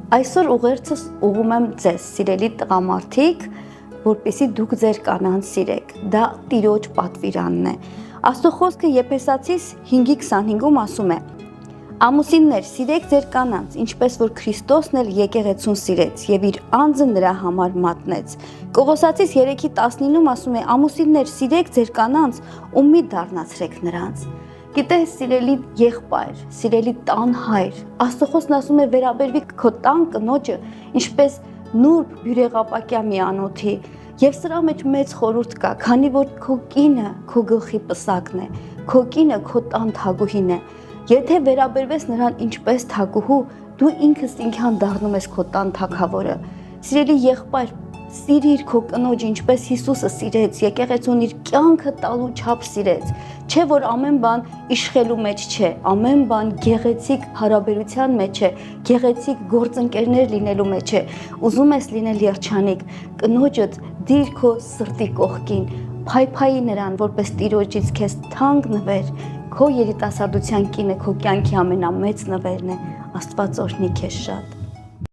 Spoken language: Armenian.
Այսօր ուղերձս ուղում եմ ձեզ, սիրելի տղամարդիկ, որպեսզի դուք ձեր կանանց սիրեք, դա Տիրոջ պատվիրանն է։ Աստծո խոսքը Եփեսացիս 5:25-ում ասում է. Ամուսիններ, սիրեք ձեր կանանց, ինչպես որ Քրիստոսն էլ եկեղեցուն սիրեց եւ իր անձը նրա համար մատնեց։ Կողոսացիս 3:19-ում ասում է. ամուսիններ, սիրեք ձեր կանանց ու մի դառնացրեք նրանց։ Գիտես, սիրելի եղբայր, սիրելի տան հայր, Աստծո խոսքն ասում է վերաբերվի քո տան կնոջը, ինչպես նուրբ բյուրեղապակյա մի անոթի, եւ սրա մեջ մեծ խորհուրդ կա, քանի որ քո կինը քո գլխի պսակն է, քո կինը քո տան թագուհին է։ Եթե վերաբերվես նրան ինչպես թագուհու, դու ինքս ինքան դառնում ես քո տան թագավորը։ Սիրելի եղբայր, սիրիր քո կնոջը ինչպես Հիսուսը սիրեց, եկեղեցուն իր կյանքը տալու չափ սիրեց։ Չէ որ ամեն բան իշխելու մեջ չէ, ամեն բան գեղեցիկ հարաբերության մեջ է, գեղեցիկ գործընկերներ լինելու մեջ է։ Ուզում ես լինել երջանիկ, կնոջդ դիր քո սրտի կողքին, փայփայի նրան, որպես Տիրոջից քեզ թանկ նվեր։ Քո երիտասարդության կինը քո կյանքի ամենամեծ նվերն է։ Աստված օրհնի քեզ շատ։